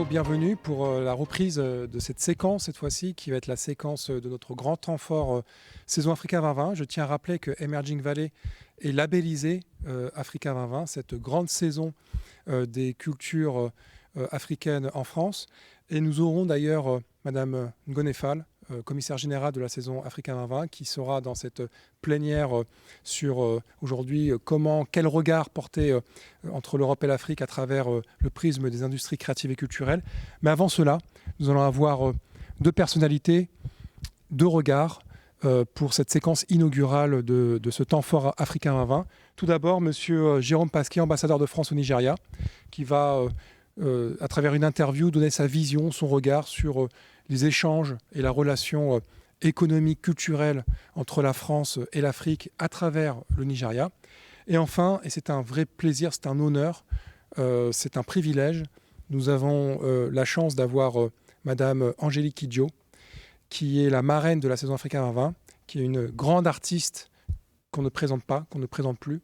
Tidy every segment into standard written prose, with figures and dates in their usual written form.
bienvenue pour la reprise de cette séquence, cette fois-ci, qui va être la séquence de notre grand temps fort Saison Africa 2020. Je tiens à rappeler que Emerging Valley est labellisé Africa 2020, cette grande saison des cultures africaines en France. Et nous aurons d'ailleurs Madame Ngone Fall, commissaire général de la saison Africa 2020, qui sera dans cette plénière sur aujourd'hui quel regard porter entre l'Europe et l'Afrique à travers le prisme des industries créatives et culturelles. Mais avant cela, nous allons avoir deux personnalités, deux regards pour cette séquence inaugurale de ce temps fort Africa 2020. Tout d'abord, Monsieur Jérôme Pasquier, ambassadeur de France au Nigeria, qui va, à travers une interview, donner sa vision, son regard sur les échanges et la relation économique, culturelle entre la France et l'Afrique à travers le Nigeria. Et enfin, et c'est un vrai plaisir, c'est un honneur, c'est un privilège, nous avons la chance d'avoir Madame Angélique Kidjo, qui est la marraine de la saison Africa 2020, qui est une grande artiste qu'on ne présente pas, qu'on ne présente plus,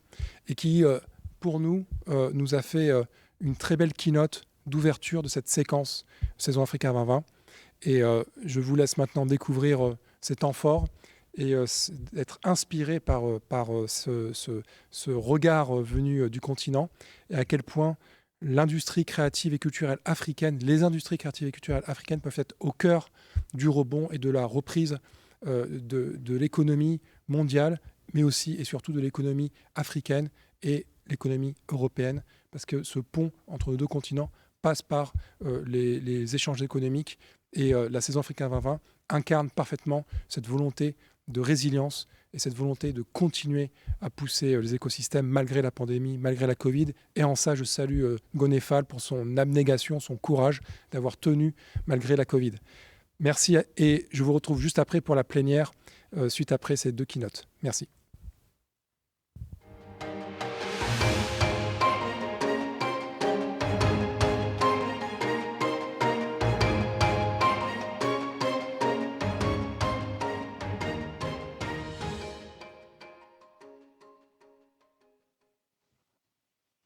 et qui, pour nous, nous a fait une très belle keynote d'ouverture de cette séquence saison Africa 2020. Et je vous laisse maintenant découvrir ces temps forts et être inspiré par ce regard venu du continent et à quel point l'industrie créative et culturelle africaine, les industries créatives et culturelles africaines peuvent être au cœur du rebond et de la reprise de l'économie mondiale, mais aussi et surtout de l'économie africaine et l'économie européenne, parce que ce pont entre les deux continents passe par les échanges économiques. Et la saison Africa 2020 incarne parfaitement cette volonté de résilience et cette volonté de continuer à pousser les écosystèmes malgré la pandémie, malgré la Covid. Et en ça, je salue Ngone Fall pour son abnégation, son courage d'avoir tenu malgré la Covid. Merci et je vous retrouve juste après pour la plénière, suite après ces deux keynotes. Merci.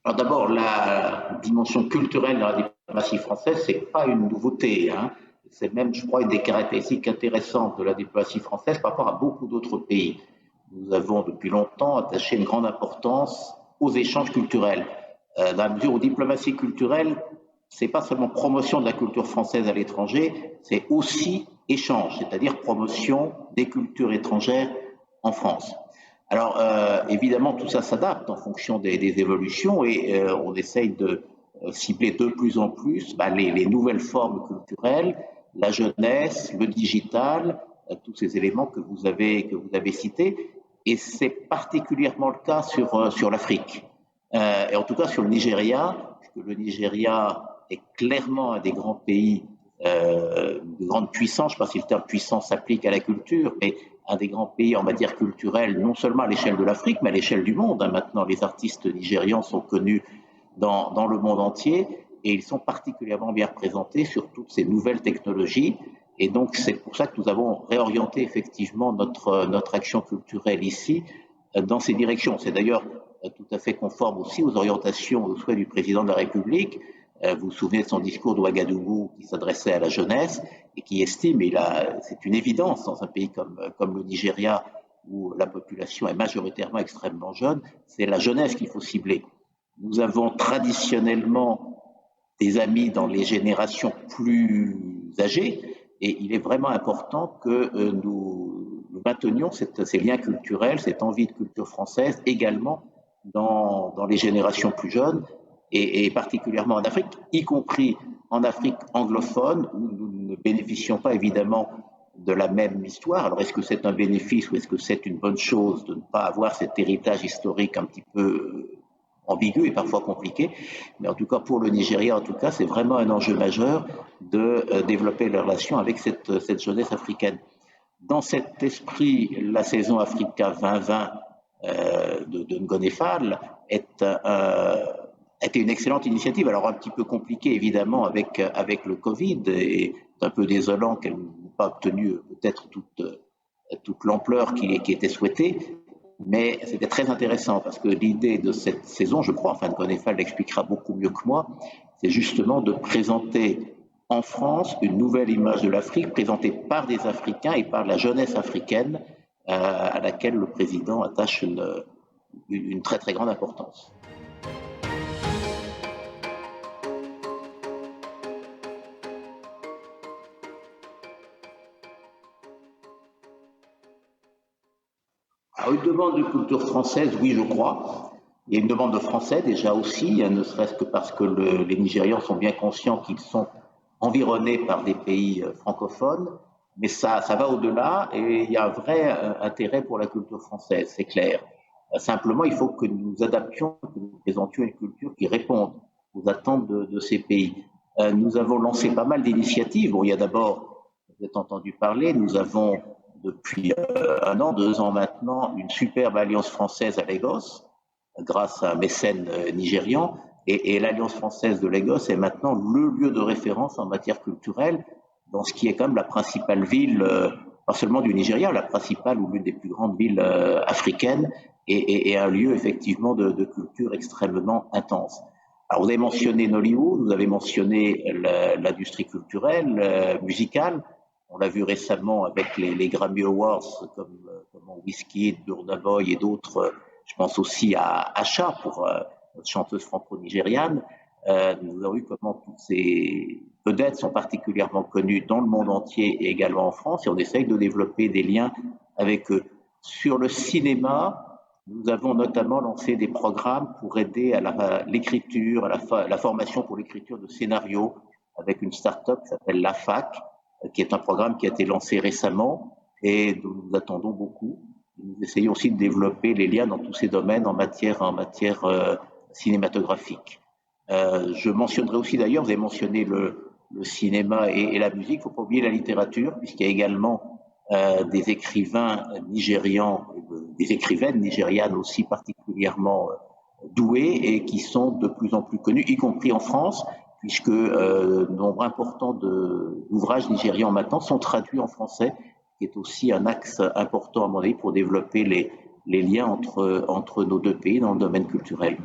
Alors d'abord, la dimension culturelle de la diplomatie française, c'est pas une nouveauté, hein. C'est même, je crois, une des caractéristiques intéressantes de la diplomatie française par rapport à beaucoup d'autres pays. Nous avons depuis longtemps attaché une grande importance aux échanges culturels. Dans la mesure où diplomatie culturelle, c'est pas seulement promotion de la culture française à l'étranger, c'est aussi échange, c'est-à-dire promotion des cultures étrangères en France. Alors, évidemment, tout ça s'adapte en fonction des évolutions et on essaye de cibler de plus en plus les nouvelles formes culturelles, la jeunesse, le digital, tous ces éléments que vous avez cités. Et c'est particulièrement le cas sur l'Afrique. Et en tout cas sur le Nigeria, puisque le Nigeria est clairement un des grands pays de grande puissance. Je ne sais pas si le terme puissance s'applique à la culture, mais un des grands pays en matière culturelle, non seulement à l'échelle de l'Afrique, mais à l'échelle du monde. Maintenant, les artistes nigérians sont connus dans le monde entier et ils sont particulièrement bien représentés sur toutes ces nouvelles technologies. Et donc, c'est pour ça que nous avons réorienté effectivement notre action culturelle ici dans ces directions. C'est d'ailleurs tout à fait conforme aussi aux orientations, aux souhaits du président de la République. Vous vous souvenez de son discours de Ouagadougou qui s'adressait à la jeunesse et qui estime, et là, c'est une évidence dans un pays comme le Nigeria où la population est majoritairement extrêmement jeune, c'est la jeunesse qu'il faut cibler. Nous avons traditionnellement des amis dans les générations plus âgées et il est vraiment important que nous maintenions ces liens culturels, cette envie de culture française également dans les générations plus jeunes et particulièrement en Afrique, y compris en Afrique anglophone où nous ne bénéficions pas évidemment de la même histoire. Alors est-ce que c'est un bénéfice ou est-ce que c'est une bonne chose de ne pas avoir cet héritage historique un petit peu ambigu et parfois compliqué, mais en tout cas pour le Nigeria, en tout cas, c'est vraiment un enjeu majeur de développer les relations avec cette jeunesse africaine. Dans cet esprit, la saison Africa 2020 de Ngone Fall a été une excellente initiative. Alors un petit peu compliquée évidemment avec le Covid et c'est un peu désolant qu'elle n'ait pas obtenu peut-être toute l'ampleur qui était souhaitée. Mais c'était très intéressant parce que l'idée de cette saison, je crois, enfin Ngone Fall l'expliquera beaucoup mieux que moi, c'est justement de présenter en France une nouvelle image de l'Afrique présentée par des Africains et par la jeunesse africaine à laquelle le président attache une très très grande importance. Alors, une demande de culture française, oui, je crois. Il y a une demande de français déjà aussi, ne serait-ce que parce que les Nigérians sont bien conscients qu'ils sont environnés par des pays francophones, mais ça va au-delà et il y a un vrai intérêt pour la culture française, c'est clair. Simplement, il faut que nous nous adaptions, que nous présentions une culture qui réponde aux attentes de ces pays. Nous avons lancé pas mal d'initiatives. Bon, il y a d'abord, vous avez entendu parler, nous avons depuis 1 an, 2 ans maintenant, une superbe alliance française à Lagos, grâce à un mécène nigérian. Et l'Alliance française de Lagos est maintenant le lieu de référence en matière culturelle, dans ce qui est quand même la principale ville, pas seulement du Nigeria, la principale ou l'une des plus grandes villes africaines, et un lieu effectivement de culture extrêmement intense. Alors vous avez mentionné Nollywood, vous avez mentionné l'industrie culturelle, musicale. On l'a vu récemment avec les Grammy Awards comme Wizkid, Burna Boy et d'autres. Je pense aussi à Asha pour notre chanteuse franco-nigériane. Nous avons vu comment toutes ces vedettes sont particulièrement connues dans le monde entier et également en France, et on essaye de développer des liens avec eux. Sur le cinéma, nous avons notamment lancé des programmes pour aider à l'écriture, à la formation pour l'écriture de scénarios avec une start-up qui s'appelle La Fac, qui est un programme qui a été lancé récemment et dont nous attendons beaucoup. Nous essayons aussi de développer les liens dans tous ces domaines en matière cinématographique. Je mentionnerai aussi d'ailleurs, vous avez mentionné le cinéma et la musique, il ne faut pas oublier la littérature, puisqu'il y a également des écrivains nigérians, des écrivaines nigérianes aussi particulièrement douées et qui sont de plus en plus connues, y compris en France, puisque nombre important d'ouvrages nigérians maintenant sont traduits en français, qui est aussi un axe important à mon avis pour développer les liens entre nos deux pays dans le domaine culturel.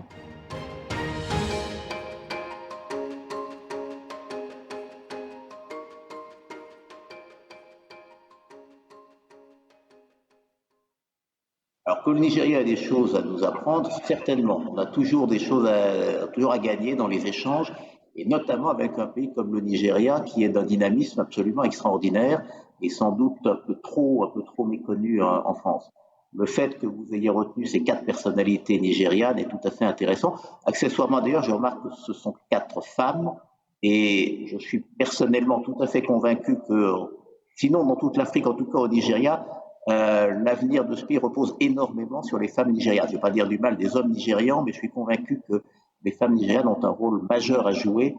Alors que le Nigeria a des choses à nous apprendre, certainement. On a toujours des choses toujours à gagner dans les échanges, et notamment avec un pays comme le Nigeria qui est d'un dynamisme absolument extraordinaire et sans doute un peu trop méconnu en France. Le fait que vous ayez retenu ces 4 personnalités nigérianes est tout à fait intéressant. Accessoirement d'ailleurs, je remarque que ce sont 4 femmes et je suis personnellement tout à fait convaincu que, sinon dans toute l'Afrique, en tout cas au Nigeria, l'avenir de ce pays repose énormément sur les femmes nigérianes. Je ne vais pas dire du mal des hommes nigérians, mais je suis convaincu que les femmes nigérianes ont un rôle majeur à jouer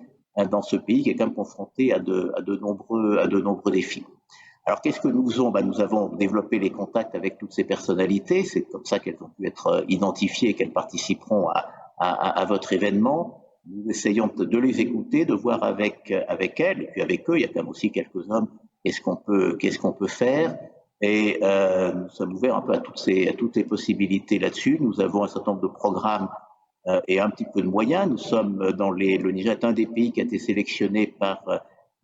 dans ce pays qui est quand même confronté à de nombreux défis. Alors, qu'est-ce que nous faisons ? Nous avons développé les contacts avec toutes ces personnalités. C'est comme ça qu'elles ont pu être identifiées et qu'elles participeront à votre événement. Nous essayons de les écouter, de voir avec elles, et puis avec eux, il y a quand même aussi quelques hommes, qu'est-ce qu'on peut faire. Et nous sommes ouverts un peu à toutes les possibilités là-dessus. Nous avons un certain nombre de programmes et un petit peu de moyens. Nous sommes le Niger est un des pays qui a été sélectionné par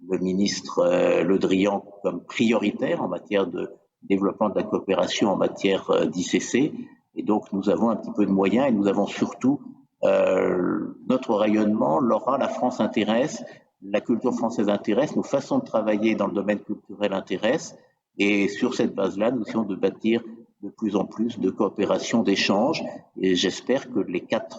le ministre Le Drian comme prioritaire en matière de développement de la coopération en matière d'ICC. Et donc nous avons un petit peu de moyens et nous avons surtout notre rayonnement. Laura, la France intéresse, la culture française intéresse, nos façons de travailler dans le domaine culturel intéressent. Et sur cette base-là, nous essayons de bâtir de plus en plus de coopération, d'échanges. Et j'espère que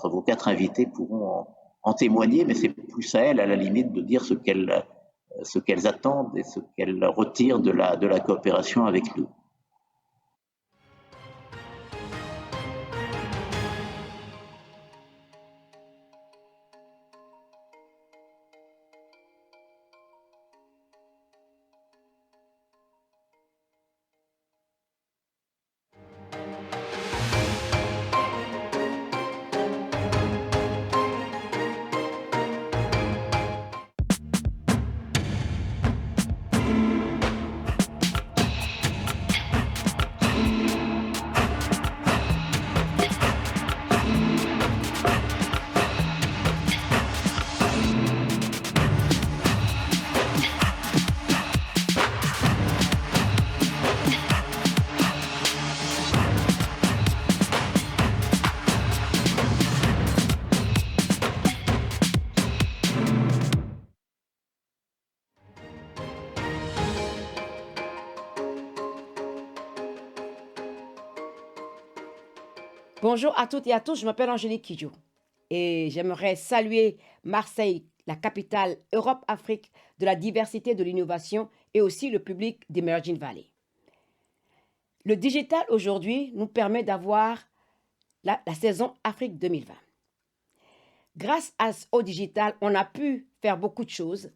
vos quatre invités pourront en témoigner, mais c'est plus à elles, à la limite, de dire ce qu'elles attendent et ce qu'elles retirent de la coopération avec nous. Bonjour à toutes et à tous, je m'appelle Angélique Kidjo et j'aimerais saluer Marseille, la capitale Europe-Afrique de la diversité, de l'innovation et aussi le public d'Emerging Valley. Le digital aujourd'hui nous permet d'avoir la saison Afrique 2020. Grâce au digital, on a pu faire beaucoup de choses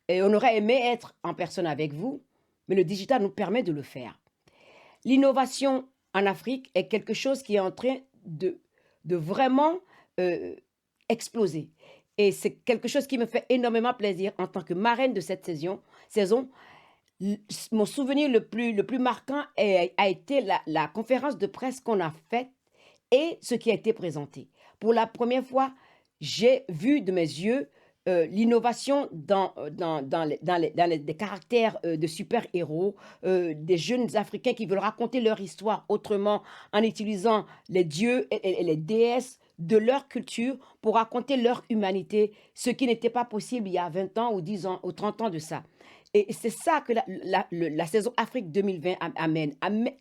et on aurait aimé être en personne avec vous, mais le digital nous permet de le faire. L'innovation en Afrique est quelque chose qui est en train de vraiment euh, exploser. Et c'est quelque chose qui me fait énormément plaisir en tant que marraine de cette saison. Mon souvenir le plus marquant a été la conférence de presse qu'on a faite et ce qui a été présenté. Pour la première fois, j'ai vu de mes yeux l'innovation des caractères de super-héros, des jeunes Africains qui veulent raconter leur histoire autrement en utilisant les dieux et les déesses de leur culture pour raconter leur humanité, ce qui n'était pas possible il y a 20 ans ou 10 ans ou 30 ans de ça. Et c'est ça que la saison Afrique 2020 amène.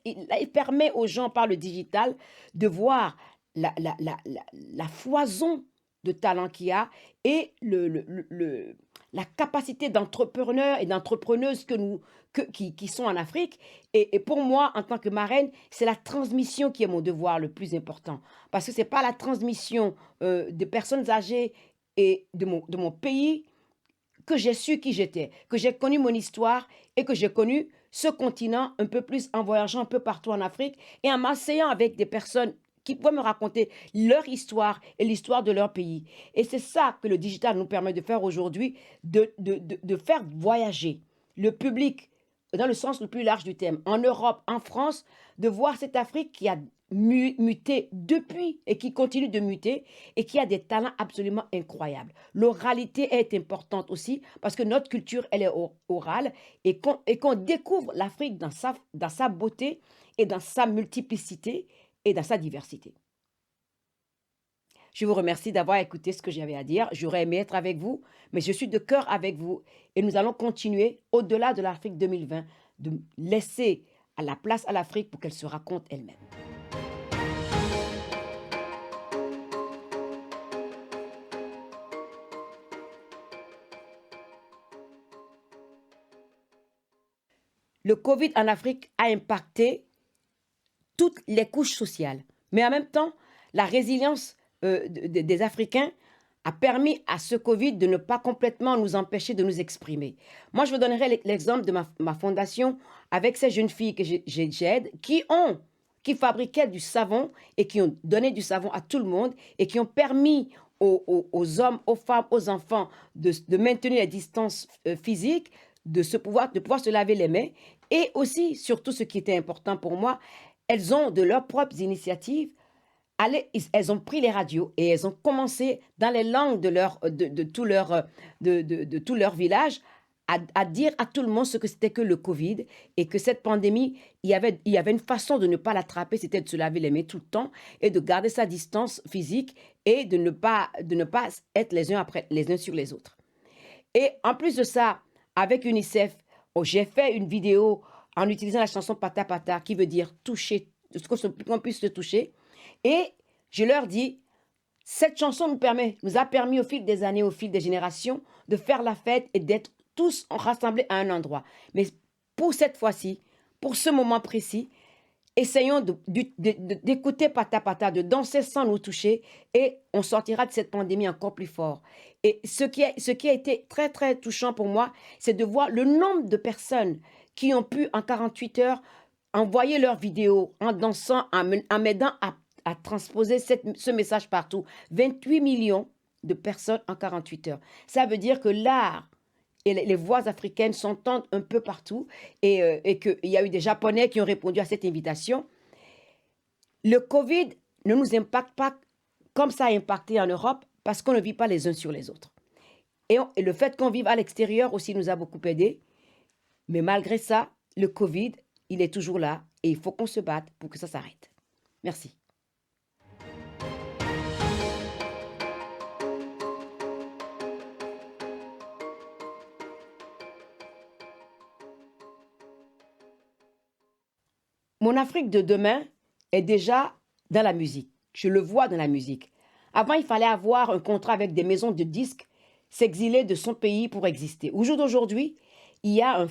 Il permet aux gens, par le digital, de voir la foison de talent qu'il y a et la capacité d'entrepreneurs et d'entrepreneuses qui sont en Afrique. Et pour moi, en tant que marraine, c'est la transmission qui est mon devoir le plus important. Parce que ce n'est pas la transmission de personnes âgées et de mon pays que j'ai su qui j'étais, que j'ai connu mon histoire et que j'ai connu ce continent un peu plus en voyageant un peu partout en Afrique et en m'asseyant avec des personnes qui pouvaient me raconter leur histoire et l'histoire de leur pays. Et c'est ça que le digital nous permet de faire aujourd'hui, de faire voyager le public dans le sens le plus large du terme, en Europe, en France, de voir cette Afrique qui a muté depuis et qui continue de muter et qui a des talents absolument incroyables. L'oralité est importante aussi parce que notre culture, elle est orale et qu'on découvre l'Afrique dans sa beauté et dans sa multiplicité et dans sa diversité. Je vous remercie d'avoir écouté ce que j'avais à dire. J'aurais aimé être avec vous, mais je suis de cœur avec vous et nous allons continuer au-delà de l'Afrique 2020 de laisser à la place à l'Afrique pour qu'elle se raconte elle-même. Le Covid en Afrique a impacté toutes les couches sociales, mais en même temps, la résilience des Africains a permis à ce Covid de ne pas complètement nous empêcher de nous exprimer. Moi, je vous donnerai l'exemple de ma fondation avec ces jeunes filles que j'aide qui fabriquaient du savon et qui ont donné du savon à tout le monde et qui ont permis aux hommes, aux femmes, aux enfants de maintenir les distances physiques, de pouvoir se laver les mains. Et aussi, surtout ce qui était important pour moi, elles ont de leurs propres initiatives. Elles ont pris les radios et elles ont commencé dans les langues de tout leur village à dire à tout le monde ce que c'était que le Covid et que cette pandémie, il y avait une façon de ne pas l'attraper, c'était de se laver les mains tout le temps et de garder sa distance physique et de ne pas être les uns sur les autres. Et en plus de ça, avec UNICEF, j'ai fait une vidéo en utilisant la chanson Pata Pata qui veut dire toucher, qu'on puisse se toucher. Et je leur dis, cette chanson nous a permis au fil des années, au fil des générations, de faire la fête et d'être tous rassemblés à un endroit. Mais pour cette fois-ci, pour ce moment précis, essayons d'écouter Pata Pata, de danser sans nous toucher et on sortira de cette pandémie encore plus fort. Et ce qui a été très, très touchant pour moi, c'est de voir le nombre de personnes qui ont pu, en 48 heures, envoyer leurs vidéos en dansant, en m'aidant à transposer ce message partout. 28 millions de personnes en 48 heures. Ça veut dire que l'art et les voix africaines s'entendent un peu partout et qu'il y a eu des Japonais qui ont répondu à cette invitation. Le Covid ne nous impacte pas comme ça a impacté en Europe parce qu'on ne vit pas les uns sur les autres. Et le fait qu'on vive à l'extérieur aussi nous a beaucoup aidés. Mais malgré ça, le Covid, il est toujours là et il faut qu'on se batte pour que ça s'arrête. Merci. Mon Afrique de demain est déjà dans la musique. Je le vois dans la musique. Avant, il fallait avoir un contrat avec des maisons de disques, s'exiler de son pays pour exister. Au jour d'aujourd'hui, il y a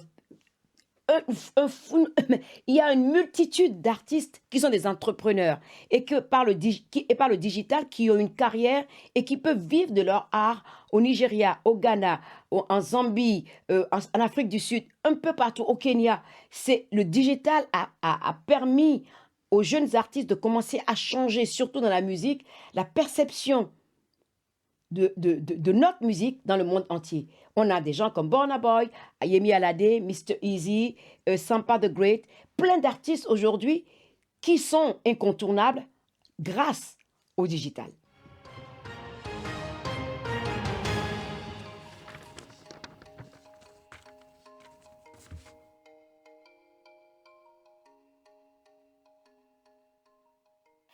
il y a une multitude d'artistes qui sont des entrepreneurs et que par le digital qui ont une carrière et qui peuvent vivre de leur art au Nigeria, au Ghana, en Zambie, en Afrique du Sud, un peu partout au Kenya. Le digital a permis aux jeunes artistes de commencer à changer, surtout dans la musique, la perception de notre musique dans le monde entier. On a des gens comme Burna Boy, Yemi Alade, Mr. Easy, Sampa the Great, plein d'artistes aujourd'hui qui sont incontournables grâce au digital.